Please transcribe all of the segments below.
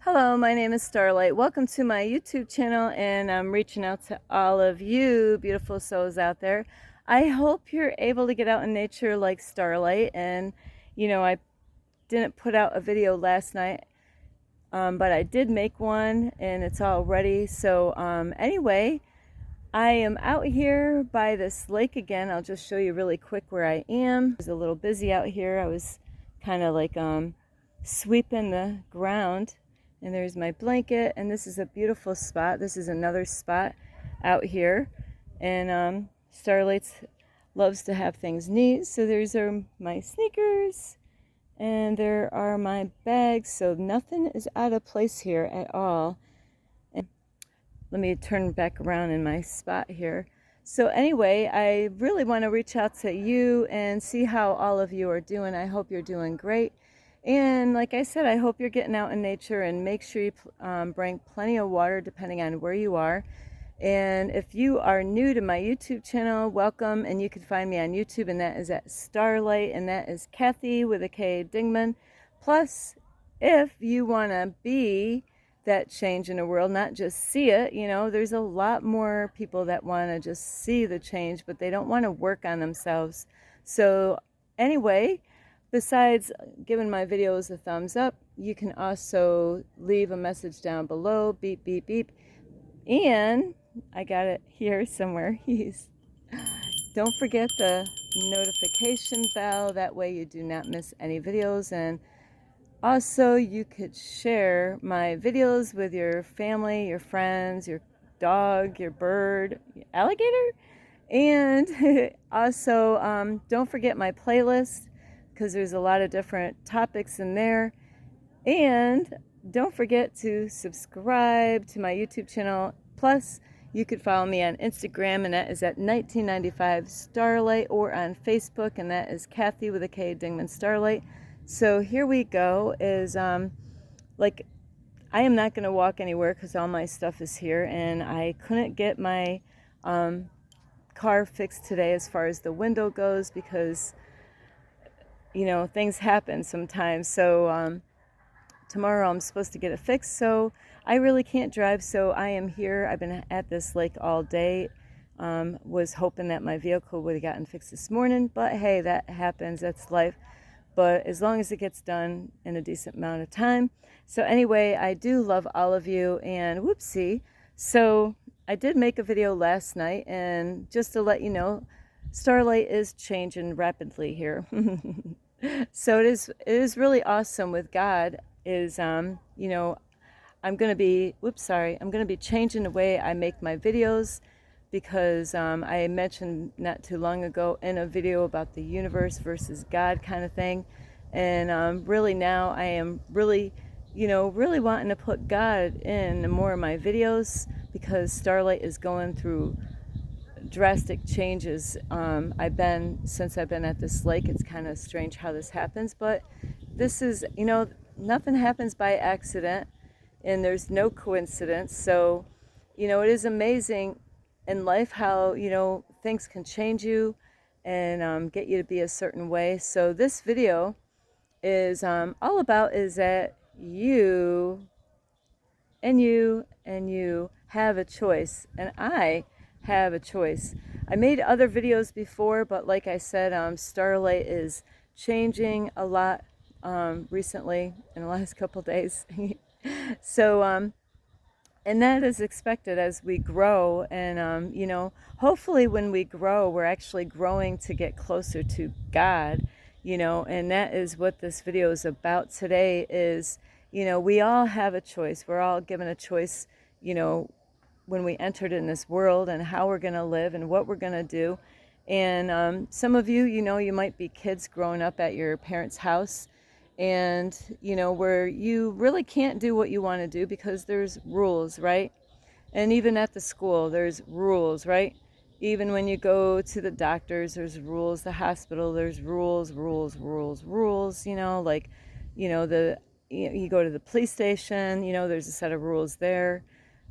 Hello, my name is Starlight. Welcome to my YouTube channel, and I'm reaching out to all of you beautiful souls out there. I hope you're able to get out in nature like Starlight. And I didn't put out a video last night, but I did make one and it's all ready. So anyway, I am out here by this lake again. I'll just show you really quick where I am. I was a little busy out here. I was kind of like sweeping the ground. And there's my blanket, and this is a beautiful spot. This is another spot out here, and Starlight loves to have things neat. So there's my sneakers, and there are my bags. So nothing is out of place here at all. And let me turn back around in my spot here. So anyway, I really want to reach out to you and see how all of you are doing. I hope you're doing great. And like I said, I hope you're getting out in nature, and make sure you bring plenty of water depending on where you are. And if you are new to my YouTube channel, welcome. And you can find me on YouTube, and that is at Starlight, and that is Kathy with a K Dingman. Plus, if you want to be that change in the world, not just see it, there's a lot more people that want to just see the change, but they don't want to work on themselves. So anyway, besides giving my videos a thumbs up, you can also leave a message down below, beep, beep, beep. And I got it here somewhere. Don't forget the notification bell. That way you do not miss any videos. And also you could share my videos with your family, your friends, your dog, your bird, your alligator. And also don't forget my playlist, because there's a lot of different topics in there. And don't forget to subscribe to my YouTube channel. Plus, you could follow me on Instagram, and that is at 1995 Starlight, or on Facebook, and that is Kathy with a K Dingman Starlight. So here we go. Like, I am not going to walk anywhere because all my stuff is here, and I couldn't get my car fixed today as far as the window goes, because things happen sometimes. So tomorrow I'm supposed to get it fixed, so I really can't drive. So I am here. I've been at this lake all day. Was hoping that my vehicle would have gotten fixed this morning, but hey, that happens. That's life. But as long as it gets done in a decent amount of time. So anyway, I do love all of you, and whoopsie. So I did make a video last night, and just to let you know, Starlight is changing rapidly here. So it is really awesome with God. I'm going to be I'm going to be changing the way I make my videos, because I mentioned not too long ago in a video about the universe versus God kind of thing. And really now I am really wanting to put God in more of my videos, because Starlight is going through drastic changes. Since I've been at this lake, it's kind of strange how this happens, but this is, nothing happens by accident, and there's no coincidence. So, it is amazing in life how, things can change you and get you to be a certain way. So this video is all about is that you and you have a choice, and I have a choice. I made other videos before, but like I said, Starlight is changing a lot recently in the last couple days. So and that is expected as we grow. And hopefully when we grow, we're actually growing to get closer to God. And that is what this video is about today. Is we all have a choice. We're all given a choice, when we entered in this world, and how we're going to live and what we're going to do. And some of you, you might be kids growing up at your parents' house, and where you really can't do what you want to do because there's rules, right? And even at the school, there's rules, right? Even when you go to the doctors, there's rules. The hospital, there's rules. Like, you go to the police station, there's a set of rules there.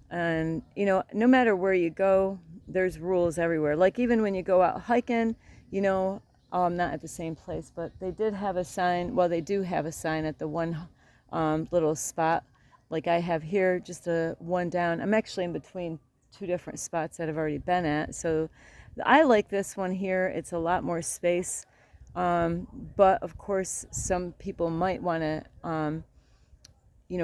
And no matter where you go, there's rules everywhere. Like even when you go out hiking, I'm not at the same place, but they did have a sign. Well, they do have a sign at the one little spot like I have here, just a one down. I'm actually in between two different spots that I've already been at. So I like this one here. It's a lot more space. But of course, some people might want to,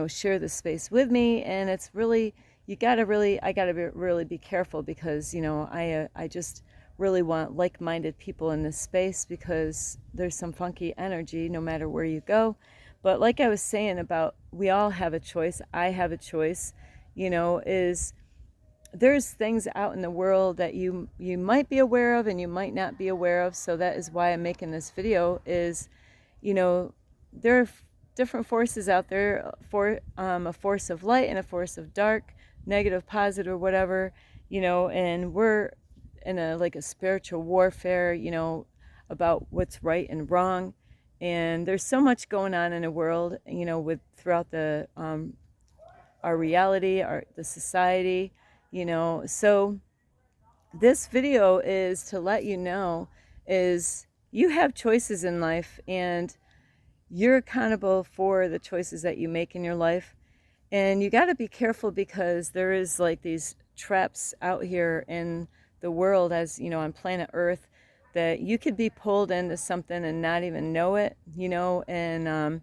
share the space with me. And it's really, I gotta really be careful because, I just really want like-minded people in this space because there's some funky energy no matter where you go. But like I was saying about, we all have a choice. I have a choice, is there's things out in the world that you might be aware of and you might not be aware of. So that is why I'm making this video is, there are different forces out there, for a force of light and a force of dark, negative, positive, whatever, and we're in a spiritual warfare, about what's right and wrong. And there's so much going on in the world, with throughout the our reality, the society, So this video is to let you know is you have choices in life and you're accountable for the choices that you make in your life. And you got to be careful because there is like these traps out here in the world, as on planet Earth, that you could be pulled into something and not even know it, and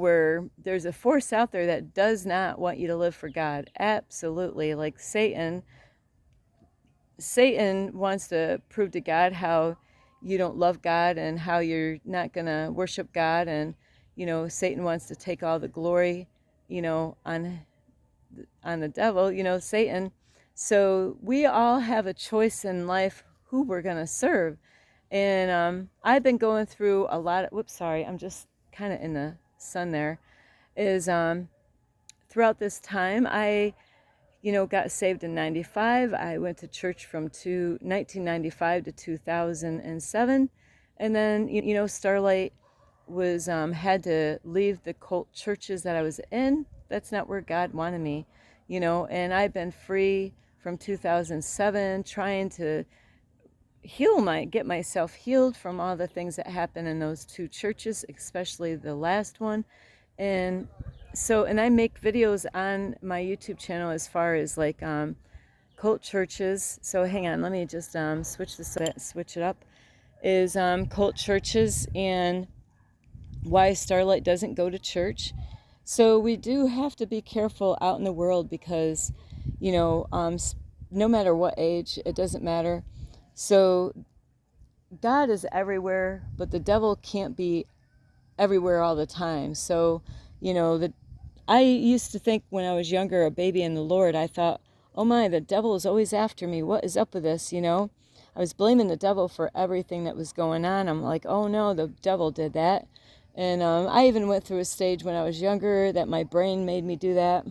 where there's a force out there that does not want you to live for God. Absolutely. Like Satan wants to prove to God how you don't love God and how you're not going to worship God. And, Satan wants to take all the glory, on the devil, Satan. So we all have a choice in life who we're going to serve. And I've been going through a lot of, whoops, sorry, I'm just kind of in the sun there, is throughout this time, I got saved in 95. I went to church from 1995 to 2007. And then, Starlight was, had to leave the cult churches that I was in. That's not where God wanted me, and I've been free from 2007, trying to get myself healed from all the things that happened in those two churches, especially the last one. And so, and I make videos on my YouTube channel as far as like cult churches. So hang on, let me just switch it up. Is cult churches and why Starlight doesn't go to church. So we do have to be careful out in the world because, no matter what age, it doesn't matter. So God is everywhere, but the devil can't be everywhere all the time. So, I used to think when I was younger, a baby in the Lord, I thought, oh my, the devil is always after me. What is up with this? I was blaming the devil for everything that was going on. I'm like, oh no, the devil did that. And I even went through a stage when I was younger that my brain made me do that.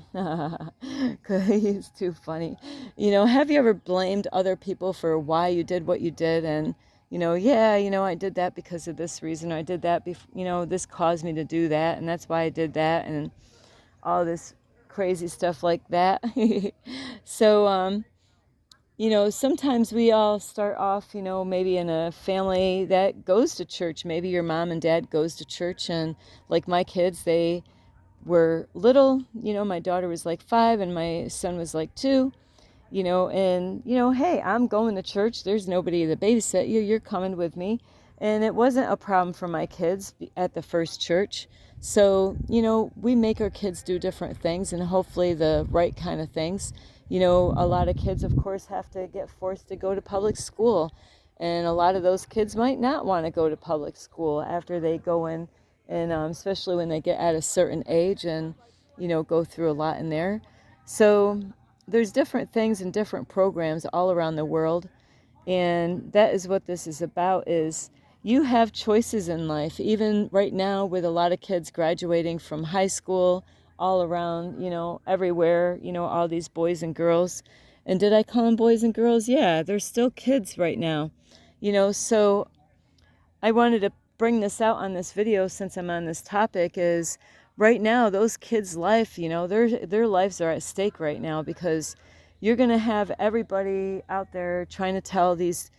He's too funny. Have you ever blamed other people for why you did what you did? And, I did that because of this reason. I did that, this caused me to do that. And that's why I did that. And all this crazy stuff like that. So, sometimes we all start off, maybe in a family that goes to church. Maybe your mom and dad goes to church, and like my kids, they were little, my daughter was like 5 and my son was like 2, and, hey, I'm going to church. There's nobody to babysit you. You're coming with me. And it wasn't a problem for my kids at the first church. So, we make our kids do different things and hopefully the right kind of things. A lot of kids, of course, have to get forced to go to public school. And a lot of those kids might not want to go to public school after they go in, and especially when they get at a certain age and, go through a lot in there. So there's different things and different programs all around the world. And that is what this is about, is you have choices in life. Even right now with a lot of kids graduating from high school, all around, everywhere, all these boys and girls. And did I call them boys and girls? Yeah, they're still kids right now. So I wanted to bring this out on this video since I'm on this topic, is right now those kids' life, their lives are at stake right now, because you're going to have everybody out there trying to tell these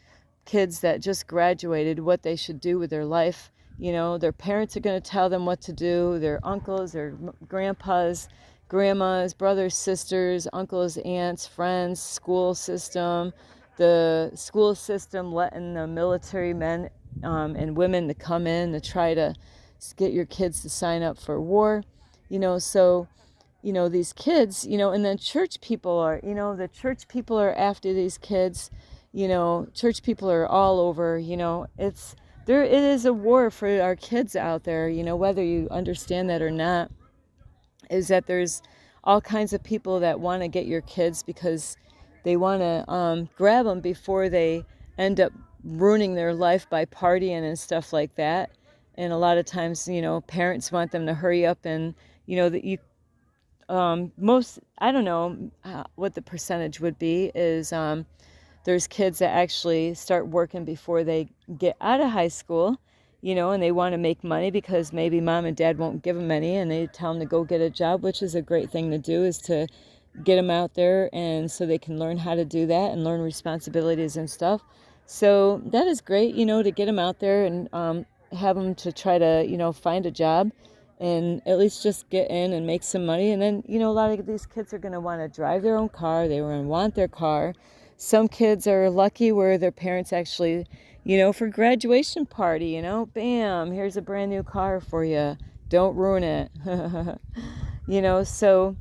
kids that just graduated what they should do with their life, Their parents are going to tell them what to do, their uncles, their grandpas, grandmas, brothers, sisters, uncles, aunts, friends, school system, the school system letting the military men and women to come in to try to get your kids to sign up for war. So these kids, and then church people are, the church people are after these kids. Church people are all over. It is a war for our kids out there, whether you understand that or not, is that there's all kinds of people that want to get your kids because they want to grab them before they end up ruining their life by partying and stuff like that. And a lot of times, parents want them to hurry up and, that you I don't know what the percentage would be, is there's kids that actually start working before they get out of high school, and they want to make money because maybe mom and dad won't give them any, and they tell them to go get a job, which is a great thing to do, is to get them out there and so they can learn how to do that and learn responsibilities and stuff. So that is great, to get them out there and have them to try to, find a job and at least just get in and make some money. And then, a lot of these kids are going to want to drive their own car. They going to want their car. Some kids are lucky where their parents actually, for graduation party, bam, here's a brand new car for you. Don't ruin it. So,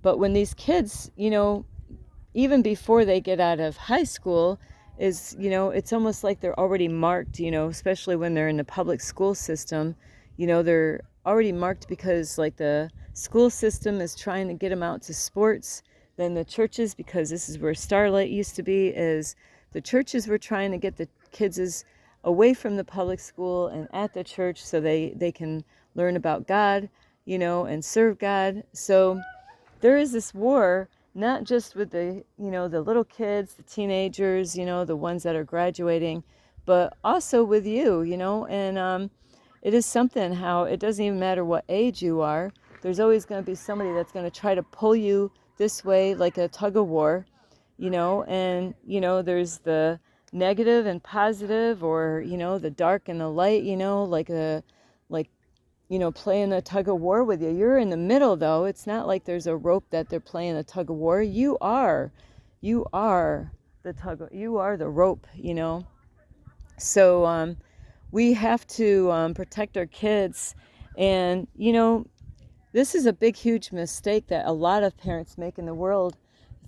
but when these kids, even before they get out of high school, is, it's almost like they're already marked, especially when they're in the public school system, they're already marked because like the school system is trying to get them out to sports. Then the churches, because this is where Starlight used to be, is the churches were trying to get the kids away from the public school and at the church so they can learn about God, and serve God. So there is this war, not just with the, the little kids, the teenagers, the ones that are graduating, but also with you, and it is something how it doesn't even matter what age you are. There's always going to be somebody that's going to try to pull you this way, like a tug of war, and, there's the negative and positive, or, the dark and the light, playing a tug of war with you. You're in the middle, though. It's not like there's a rope that they're playing a tug of war. You are the you are the rope, So we have to protect our kids. And, this is a big, huge mistake that a lot of parents make in the world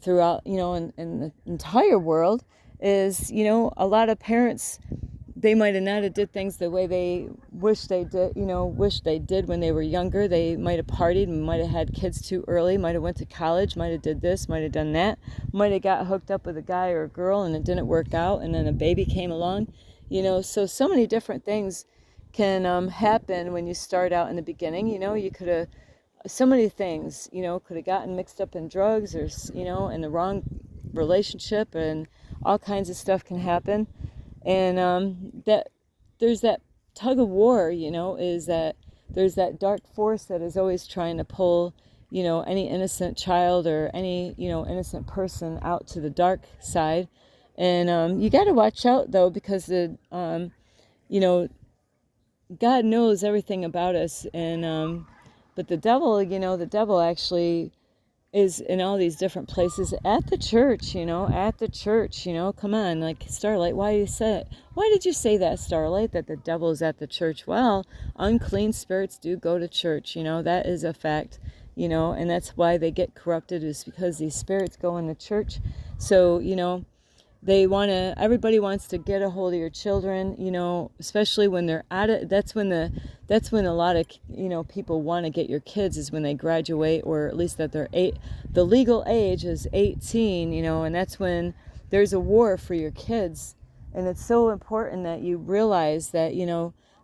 throughout, in the entire world, is, a lot of parents, they might have not have did things the way they wish they did, when they were younger. They might have partied, might have had kids too early, might have went to college, might have did this, might have done that, might have got hooked up with a guy or a girl and it didn't work out, and then a baby came along, so many different things can happen when you start out in the beginning. You could have, so many things, could have gotten mixed up in drugs or, in the wrong relationship, and all kinds of stuff can happen. And that there's that tug of war, is that there's that dark force that is always trying to pull, any innocent child or any, innocent person out to the dark side. And you got to watch out, though, because God knows everything about us. And but the devil actually is in all these different places at the church, come on, like, Starlight, why did you say that, Starlight, that the devil is at the church? Well, unclean spirits do go to church, that is a fact, and that's why they get corrupted, is because these spirits go in the church. So, everybody wants to get a hold of your children, especially when they're that's when a lot of, people want to get your kids, is when they graduate, or at least that the legal age is 18, and that's when there's a war for your kids. And it's so important that you realize that,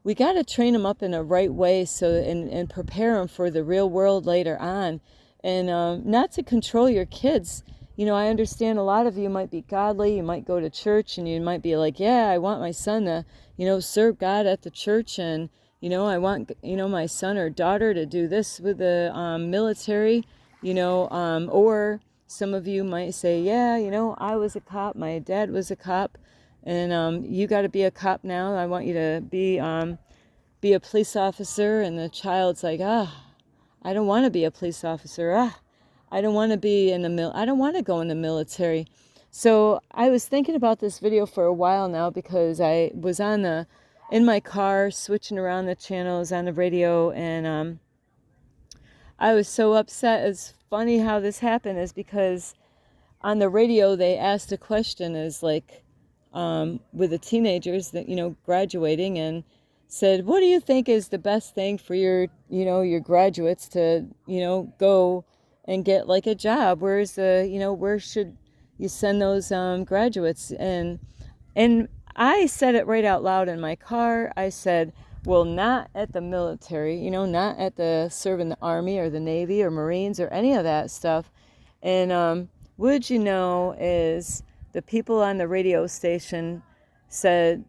we got to train them up in a right way, and prepare them for the real world later on, and not to control your kids. I understand a lot of you might be godly, you might go to church, and you might be like, yeah, I want my son to, serve God at the church, and, I want, my son or daughter to do this with the military, or some of you might say, yeah, I was a cop, my dad was a cop, and you got to be a cop now. I want you to be, be a police officer, and the child's like, I don't want to be a police officer. I don't want to be in the I don't want to go in the military. So I was thinking about this video for a while now, because I was in my car switching around the channels on the radio, and I was so upset. It's funny how this happened, is because on the radio they asked a question, is like, with the teenagers that, graduating, and said, what do you think is the best thing for your graduates to, go and get like a job? Where should you send those graduates? And I said it right out loud in my car. I said, well, not at the military, not at the serving the Army or the Navy or Marines or any of that stuff. And would you know, is the people on the radio station said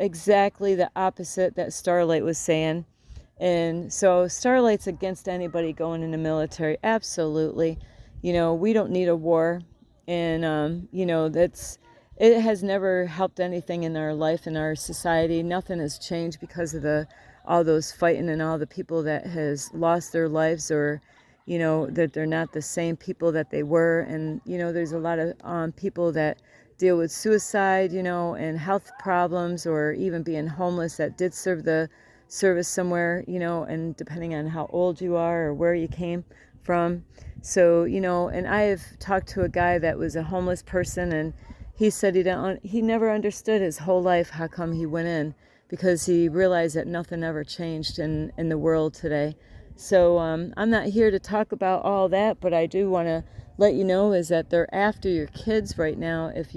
exactly the opposite that Starlight was saying. And so Starlight's against anybody going in the military. Absolutely. We don't need a war. And, it has never helped anything in our life, in our society. Nothing has changed because of all those fighting and all the people that has lost their lives, or, that they're not the same people that they were. And, there's a lot of people that deal with suicide, and health problems, or even being homeless, that did serve the service somewhere, and depending on how old you are or where you came from. So, and I have talked to a guy that was a homeless person, and he said he never understood his whole life how come he went in, because he realized that nothing ever changed in the world today. So I'm not here to talk about all that, but I do want to let you know is that they're after your kids right now. If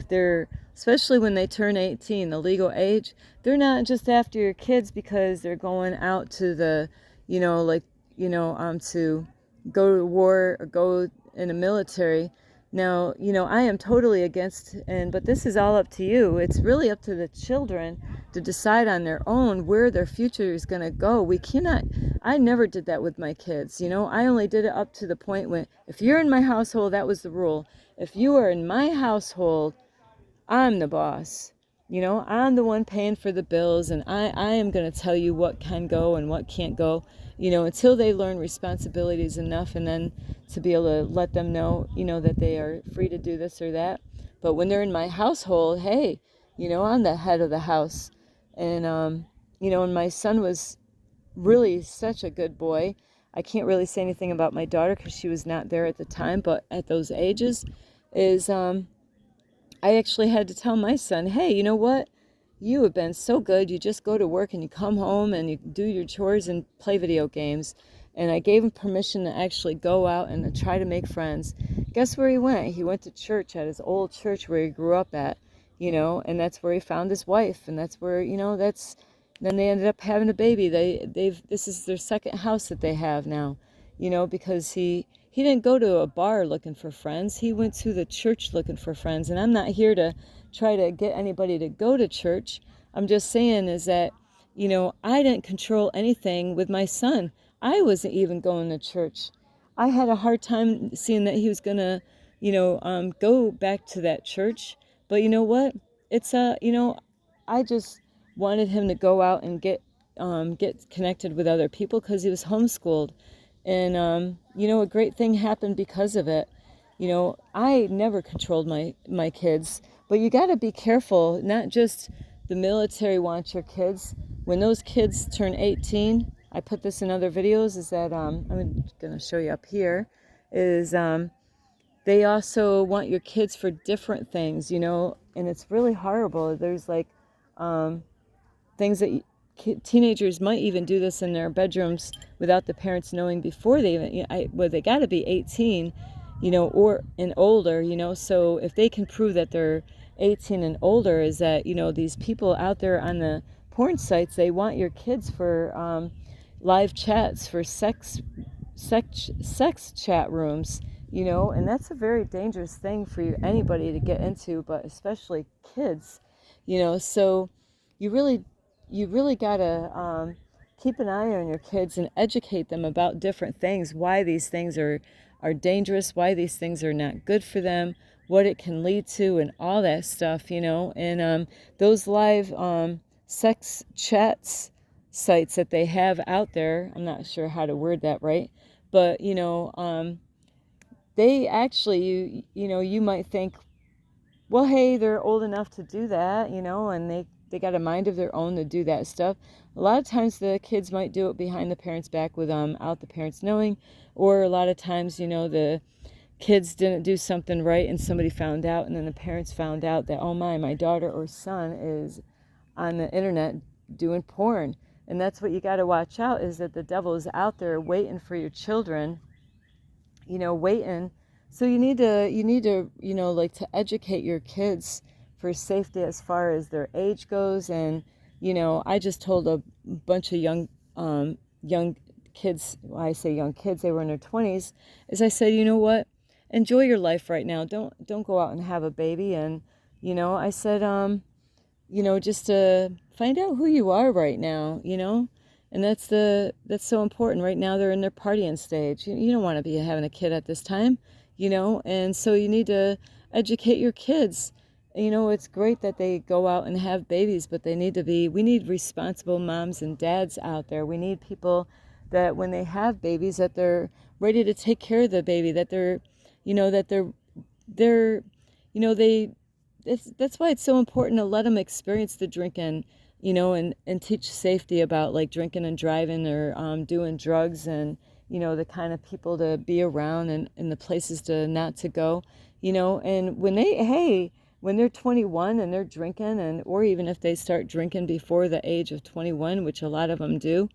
they're, especially when they turn 18, the legal age, they're not just after your kids because they're going out to the, to go to war or go in the military. Now, I am totally against, but this is all up to you. It's really up to the children to decide on their own where their future is going to go. I never did that with my kids. I only did it up to the point when, if you're in my household, that was the rule. If you are in my household, I'm the boss. I'm the one paying for the bills, and I am going to tell you what can go and what can't go, until they learn responsibilities enough, and then to be able to let them know, that they are free to do this or that. But when they're in my household, hey, I'm the head of the house. And my son was really such a good boy. I can't really say anything about my daughter because she was not there at the time, but at those ages I actually had to tell my son, hey, you know what? You have been so good. You just go to work and you come home and you do your chores and play video games. And I gave him permission to actually go out and to try to make friends. Guess where he went? He went to church, at his old church where he grew up at, and that's where he found his wife. And that's where, then they ended up having a baby. This is their second house that they have now, because he didn't go to a bar looking for friends. He went to the church looking for friends. And I'm not here to try to get anybody to go to church. I'm just saying is that, I didn't control anything with my son. I wasn't even going to church. I had a hard time seeing that he was going to, go back to that church. But you know what? It's, I just wanted him to go out and get connected with other people because he was homeschooled. And, a great thing happened because of it. I never controlled my kids, but you got to be careful. Not just the military wants your kids. When those kids turn 18, I put this in other videos, is that, I'm going to show you up here, is they also want your kids for different things, and it's really horrible. There's like things that teenagers might even do this in their bedrooms without the parents knowing before they even, they got to be 18, or and older, so if they can prove that they're 18 and older, is that, these people out there on the porn sites, they want your kids for live chats, for sex chat rooms, and that's a very dangerous thing for anybody to get into, but especially kids, so you really gotta keep an eye on your kids and educate them about different things, why these things are dangerous, why these things are not good for them, what it can lead to, and all that stuff, and those live sex chats sites that they have out there. I'm not sure how to word that right, but they actually, you might think, well, hey, they're old enough to do that, and they got a mind of their own to do that stuff. A lot of times the kids might do it behind the parents' back without the parents knowing, or a lot of times, the kids didn't do something right and somebody found out, and then the parents found out that, oh my daughter or son is on the internet doing porn. And that's what you got to watch out, is that the devil is out there waiting for your children, waiting. So you need to like to educate your kids for safety as far as their age goes. And I just told a bunch of young kids, well, I say young kids, they were in their 20s, is I said, you know what, enjoy your life right now, don't go out and have a baby. And I said, just to find out who you are right now, and that's so important. Right now they're in their partying stage. You don't want to be having a kid at this time, and so you need to educate your kids. It's great that they go out and have babies, but we need responsible moms and dads out there. We need people that when they have babies, that they're ready to take care of the baby, that they're, they're, they that's why it's so important to let them experience the drinking, and teach safety about like drinking and driving, or doing drugs, and the kind of people to be around, and the places to not to go, and when they're 21 and they're drinking, and or even if they start drinking before the age of 21, which a lot of them do,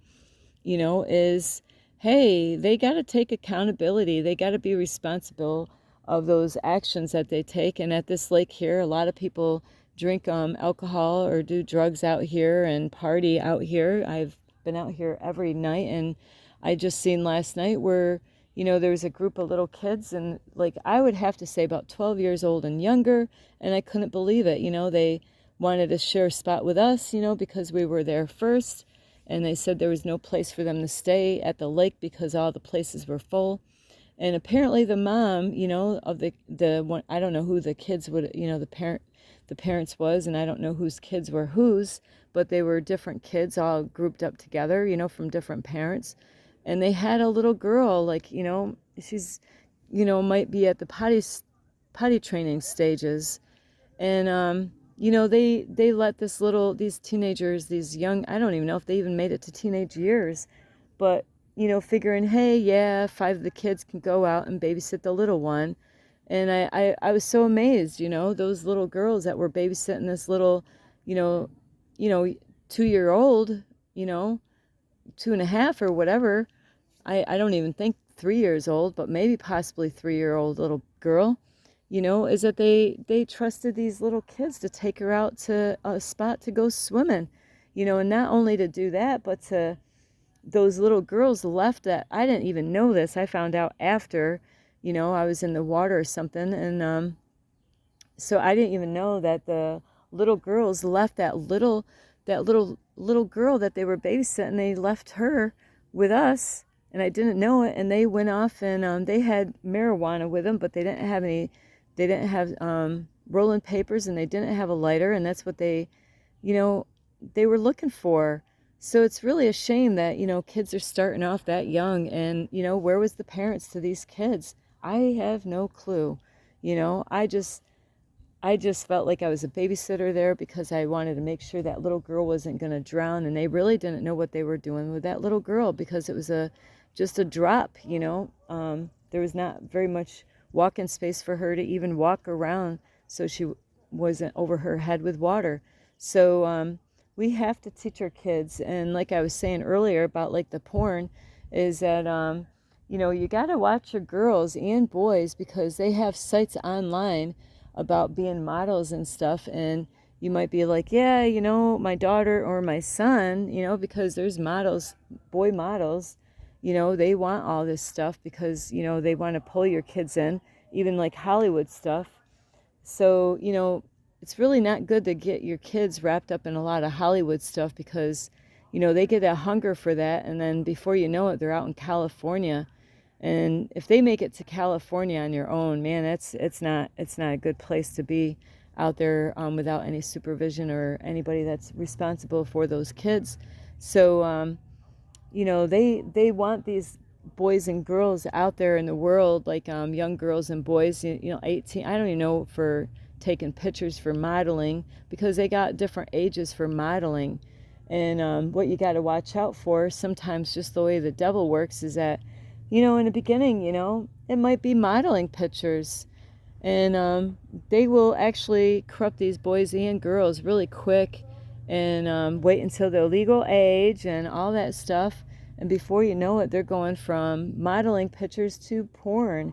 is, hey, they got to take accountability. They got to be responsible of those actions that they take. And at this lake here, a lot of people drink alcohol or do drugs out here and party out here. I've been out here every night, and I just seen last night where, there was a group of little kids, and like I would have to say about 12 years old and younger, and I couldn't believe it. They wanted to share a spot with us, because we were there first, and they said there was no place for them to stay at the lake because all the places were full. And apparently the mom, of the one, I don't know who the kids would, the parents was, and I don't know whose kids were whose, but they were different kids all grouped up together, from different parents. And they had a little girl, like, she's, might be at the potty training stages. And, they let these teenagers, these young, I don't even know if they even made it to teenage years, but figuring, hey, yeah, 5 of the kids can go out and babysit the little one. And I was so amazed, those little girls that were babysitting this little, 2-year-old, 2.5 or whatever. I don't even think 3 years old, but maybe possibly 3-year-old little girl, is that they trusted these little kids to take her out to a spot to go swimming, and not only to do that, but to, those little girls left that, I didn't even know this. I found out after, I was in the water or something. And so I didn't even know that the little girls left that little girl that they were babysitting. They left her with us, and I didn't know it. And they went off, and they had marijuana with them, but they didn't have rolling papers, and they didn't have a lighter. And that's what they were looking for. So it's really a shame that, kids are starting off that young, and, where was the parents to these kids? I have no clue. I just felt like I was a babysitter there because I wanted to make sure that little girl wasn't going to drown, and they really didn't know what they were doing with that little girl because it was just a drop, there was not very much walking space for her to even walk around, so she wasn't over her head with water. So, we have to teach our kids, and like I was saying earlier about like the porn, is that you got to watch your girls and boys because they have sites online about being models and stuff, and you might be like, yeah, my daughter or my son, because there's models, boy models, they want all this stuff because they want to pull your kids in, even like Hollywood stuff. So it's really not good to get your kids wrapped up in a lot of Hollywood stuff because, they get a hunger for that. And then before you know it, they're out in California. And if they make it to California on your own, man, it's not a good place to be. out there without any supervision or anybody that's responsible for those kids. So they want these boys and girls out there in the world, like young girls and boys, 18, I don't even know, for taking pictures for modeling, because they got different ages for modeling. And what you got to watch out for, sometimes just the way the devil works, is that, in the beginning, it might be modeling pictures. And they will actually corrupt these boys and girls really quick, and wait until their legal age and all that stuff. And before you know it, they're going from modeling pictures to porn,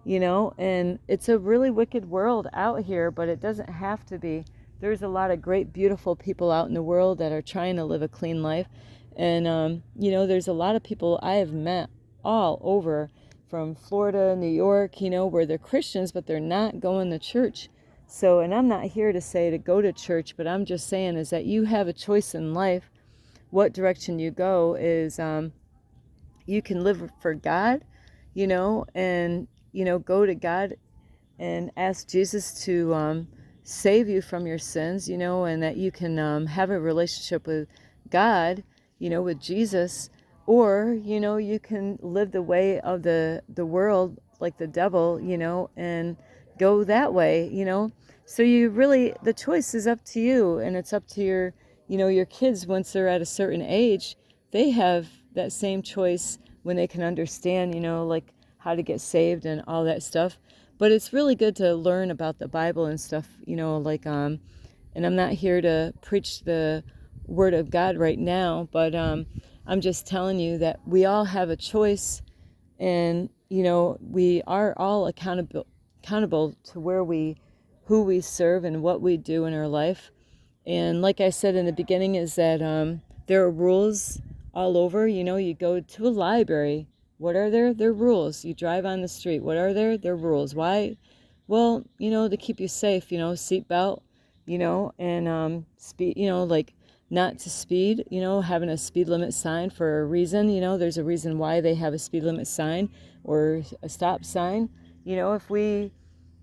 and it's a really wicked world out here, but it doesn't have to be. There's a lot of great, beautiful people out in the world that are trying to live a clean life. And there's a lot of people I have met all over, from Florida, New York, where they're Christians, but they're not going to church. So, and I'm not here to say to go to church, but I'm just saying is that you have a choice in life. What direction you go is, you can live for God, and, go to God and ask Jesus to save you from your sins, and that you can have a relationship with God, with Jesus. Or, you can live the way of the world, like the devil, and go that way, So you really, the choice is up to you, and it's up to your kids. Once they're at a certain age, they have that same choice when they can understand, like how to get saved and all that stuff. But it's really good to learn about the Bible and stuff, and I'm not here to preach the Word of God right now, but I'm just telling you that we all have a choice, and we are all accountable to who we serve and what we do in our life. And like I said in the beginning, is that there are rules all over. You go to a library. What are there? There are rules. You drive on the street. What are there? There are rules. Why? Well, to keep you safe, seat belt, and speed, like not to speed, having a speed limit sign for a reason. There's a reason why they have a speed limit sign or a stop sign. If we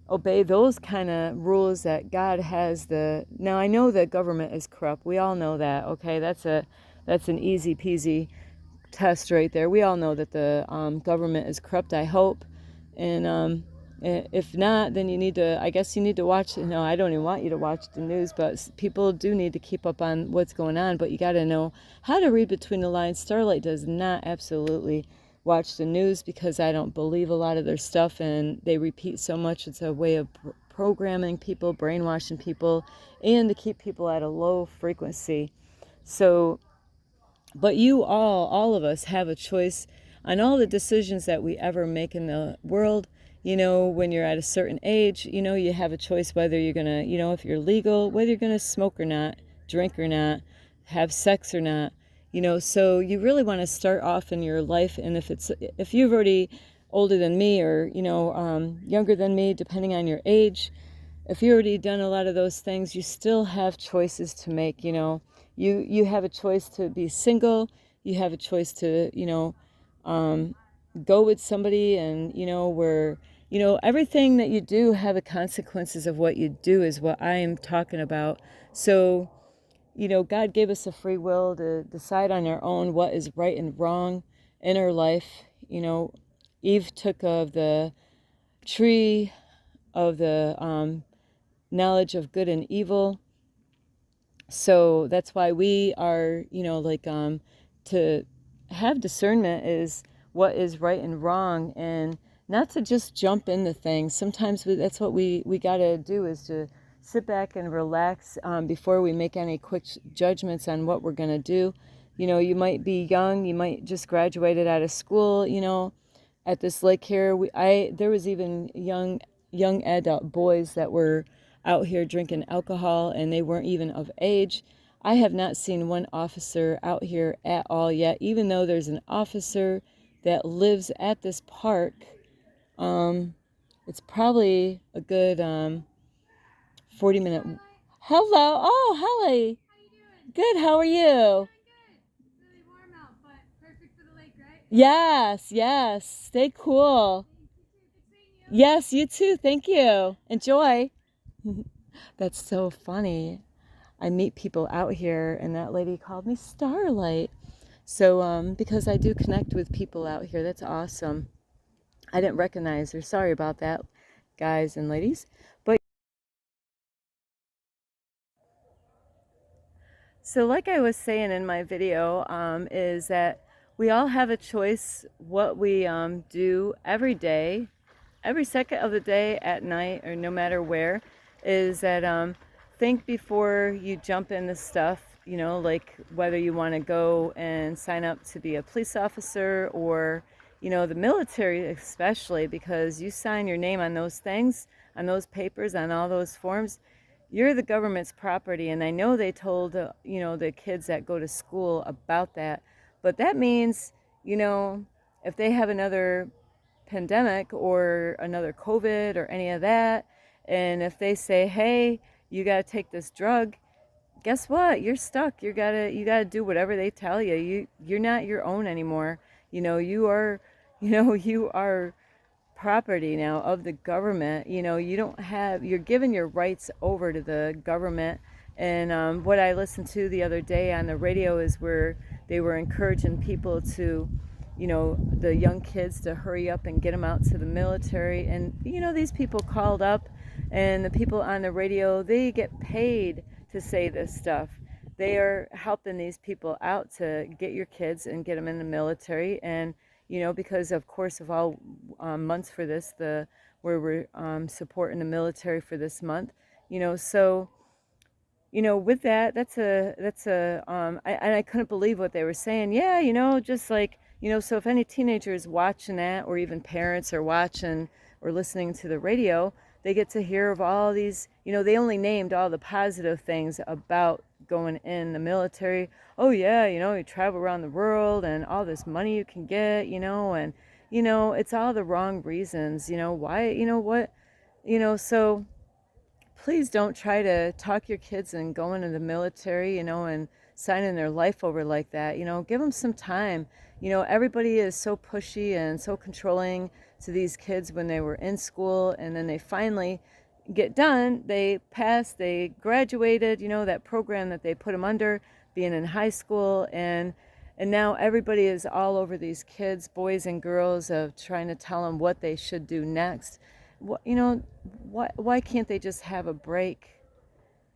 obey those kind of rules that God has. Now I know that government is corrupt. We all know that. Okay, that's an easy peasy test right there. We all know that the government is corrupt, I hope. And if not, then I guess you need to watch. No, I don't even want you to watch the news, but people do need to keep up on what's going on. But you got to know how to read between the lines. Starlight does not absolutely watch the news, because I don't believe a lot of their stuff, and they repeat so much. It's a way of programming people, brainwashing people, and to keep people at a low frequency. So, but all of us have a choice on all the decisions that we ever make in the world. When you're at a certain age, you have a choice whether you're going to, if you're legal, whether you're going to smoke or not, drink or not, have sex or not. So you really want to start off in your life. And if you've already older than me, or, younger than me, depending on your age, if you've already done a lot of those things, you still have choices to make. You have a choice to be single. You have a choice to, go with somebody, and, where, everything that you do have the consequences of what you do is what I am talking about. So, God gave us a free will to decide on our own what is right and wrong in our life. Eve took of the tree of the knowledge of good and evil. So that's why we are, to have discernment is what is right and wrong, and not to just jump into things. Sometimes that's what we got to do, is to sit back and relax before we make any quick judgments on what we're going to do. You might be young, you might just graduated out of school, at this lake here. There was even young adult boys that were out here drinking alcohol, and they weren't even of age. I have not seen one officer out here at all yet, even though there's an officer that lives at this park. It's probably a good 40-minute. Hello. Oh, Holly. Good. How are you? Really warm out, but perfect for the lake, right? Yes. Stay cool. Good seeing you. Yes, you too. Thank you. Enjoy. That's so funny. I meet people out here, and that lady called me Starlight. So, because I do connect with people out here, that's awesome. I didn't recognize her. Sorry about that, guys and ladies. But so, like I was saying in my video, is that we all have a choice what we do every day, every second of the day, at night, or no matter where, is that think before you jump into stuff, you know, like whether you want to go and sign up to be a police officer or, you know, the military, especially because you sign your name on those things, on those papers, on all those forms. You're the government's property, and I know they told you know, the kids that go to school about that, but that means, you know, if they have another pandemic or another COVID or any of that, and if they say, hey, you got to take this drug, guess what? You're stuck. You gotta do whatever they tell you. You're not your own anymore. You know, you are, you know, you are property now of the government. You know, you don't have, you're giving your rights over to the government. And what I listened to the other day on the radio is where they were encouraging people to, you know, the young kids to hurry up and get them out to the military. And, you know, these people called up, and the people on the radio, they get paid to say this stuff. They are helping these people out to get your kids and get them in the military. And you know, because of course of all months for this, the where we're supporting the military for this month, you know, so you know, with that, and I couldn't believe what they were saying. Yeah, you know, just like, you know, so if any teenager is watching that, or even parents are watching or listening to the radio, they get to hear of all these, you know, they only named all the positive things about going in the military. Oh yeah, you know, you travel around the world and all this money you can get, you know, and you know, it's all the wrong reasons, you know, why, you know what, you know, so please don't try to talk your kids and going into the military, you know, and signing their life over like that. You know, give them some time. You know, everybody is so pushy and so controlling to these kids when they were in school, and then they finally get done, they pass, they graduated, you know, that program that they put them under, being in high school, and now everybody is all over these kids, boys and girls, of trying to tell them what they should do next. You know, why can't they just have a break?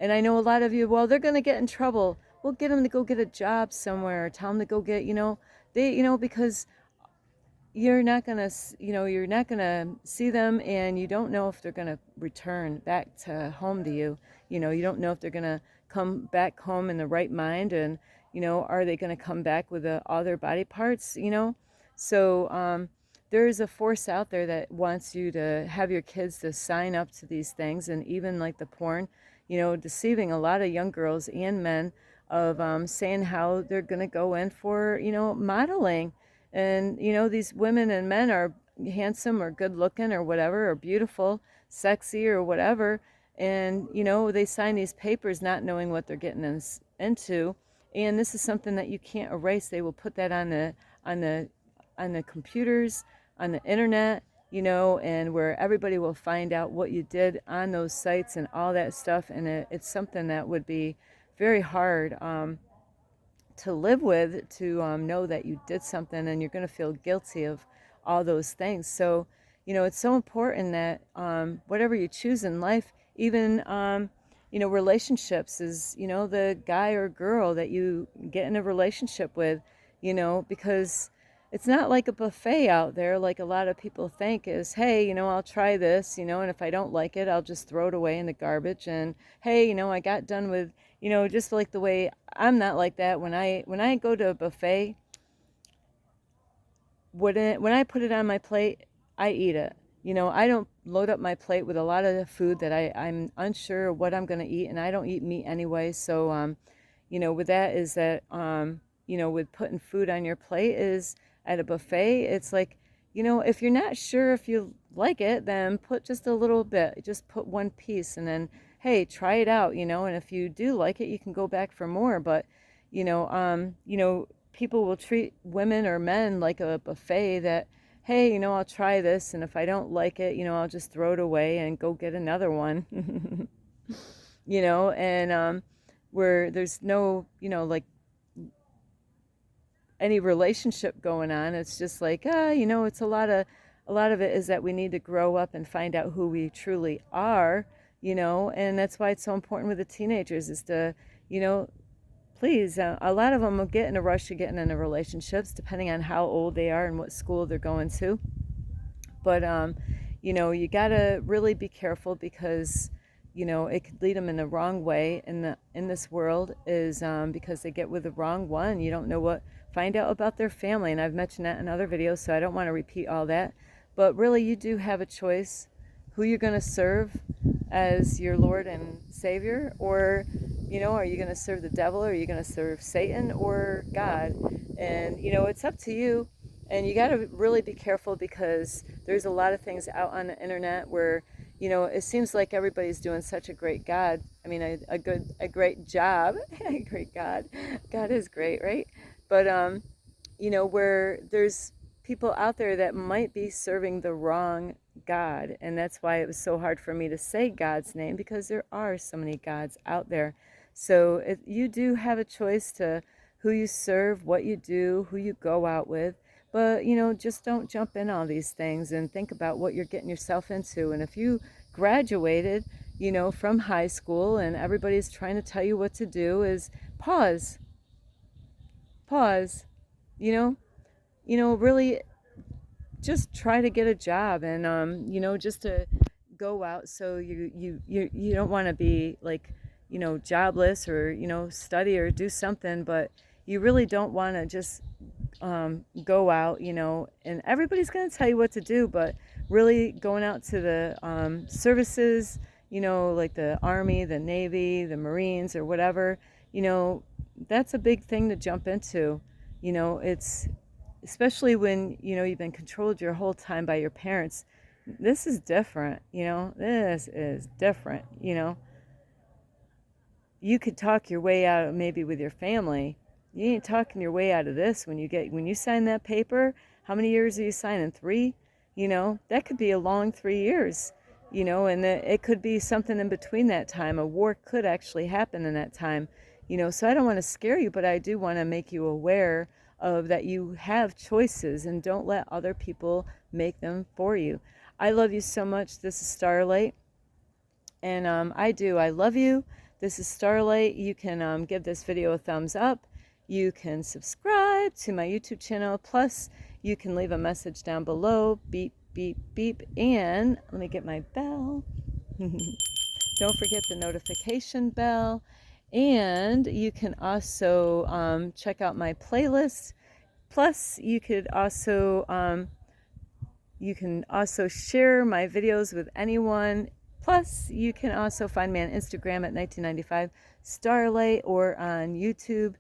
And I know a lot of you, well, they're going to get in trouble. Well, get them to go get a job somewhere. Tell them to go get, you know, they, you know, because you're not going to, you know, you're not going to see them, and you don't know if they're going to return back to home to you. You know, you don't know if they're going to come back home in the right mind, and, you know, are they going to come back with all their body parts, you know? So, there is a force out there that wants you to have your kids to sign up to these things, and even like the porn, you know, deceiving a lot of young girls and men of saying how they're going to go in for, you know, modeling. And, you know, these women and men are handsome or good looking or whatever, or beautiful, sexy or whatever. And, you know, they sign these papers not knowing what they're getting into. And this is something that you can't erase. They will put that on the, on the computers, on the internet, you know, and where everybody will find out what you did on those sites and all that stuff. And it's something that would be very hard to live with, to know that you did something and you're going to feel guilty of all those things. So, you know, it's so important that whatever you choose in life, even, you know, relationships, is, you know, the guy or girl that you get in a relationship with, you know, because it's not like a buffet out there like a lot of people think is, hey, you know, I'll try this, you know, and if I don't like it, I'll just throw it away in the garbage. And hey, you know, I got done with, you know, just like the way I'm not like that. When I go to a buffet, when I put it on my plate, I eat it. You know, I don't load up my plate with a lot of food that I'm unsure what I'm going to eat, and I don't eat meat anyway. So, you know, with that is that, you know, with putting food on your plate is at a buffet, it's like, you know, if you're not sure if you like it, then put just a little bit, just put one piece, and then, hey, try it out, you know, and if you do like it, you can go back for more. But, you know, people will treat women or men like a buffet that, hey, you know, I'll try this, and if I don't like it, you know, I'll just throw it away and go get another one. you know, and where there's no, you know, like any relationship going on. It's just like, you know, it's a lot of it is that we need to grow up and find out who we truly are, you know, and that's why it's so important with the teenagers is to, you know, please, a lot of them will get in a rush to getting into relationships, depending on how old they are and what school they're going to. But you know, you gotta really be careful because you know it could lead them in the wrong way in this world. Is because they get with the wrong one. You don't know what. Find out about their family, and I've mentioned that in other videos, so I don't want to repeat all that. But really, you do have a choice who you're going to serve as your Lord and Savior, or you know, are you going to serve the devil, or are you going to serve Satan or God? And you know, it's up to you. And you got to really be careful because there's a lot of things out on the internet where, you know, it seems like everybody's doing such a great God. I mean, a great job. A great God. God is great, right? But you know, where there's people out there that might be serving the wrong God. And that's why it was so hard for me to say God's name because there are so many gods out there. So you do have a choice to who you serve, what you do, who you go out with. But, you know, just don't jump in all these things and think about what you're getting yourself into. And if you graduated, you know, from high school and everybody's trying to tell you what to do, is pause, pause, you know, really just try to get a job and you know, just to go out so you don't want to be like, you know, jobless or, you know, study or do something, but you really don't want to just go out, you know, and everybody's going to tell you what to do, but really going out to the services, you know, like the Army, the Navy, the Marines, or whatever, you know, that's a big thing to jump into. You know, it's especially when, you know, you've been controlled your whole time by your parents. This is different, you know, this is different, you know. You could talk your way out maybe with your family. You ain't talking your way out of this when you sign that paper. How many years are you signing? 3? You know, that could be a long 3 years, you know, and it could be something in between that time. A war could actually happen in that time, you know. So I don't want to scare you, but I do want to make you aware of that you have choices and don't let other people make them for you. I love you so much. This is Starlight. And I love you. This is Starlight. You can give this video a thumbs up. You can subscribe to my YouTube channel. Plus, you can leave a message down below. Beep, beep, beep. And let me get my bell. Don't forget the notification bell. And you can also check out my playlist. Plus, you can also share my videos with anyone. Plus, you can also find me on Instagram at 1995 Starlight, or on YouTube.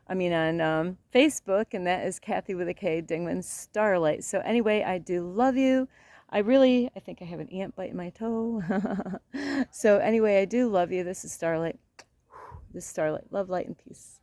I mean, on Facebook, and that is Kathy with a K Dingman Starlight. So anyway, I do love you. I think I have an ant biting my toe. So anyway, I do love you. This is Starlight. This is Starlight. Love, light, and peace.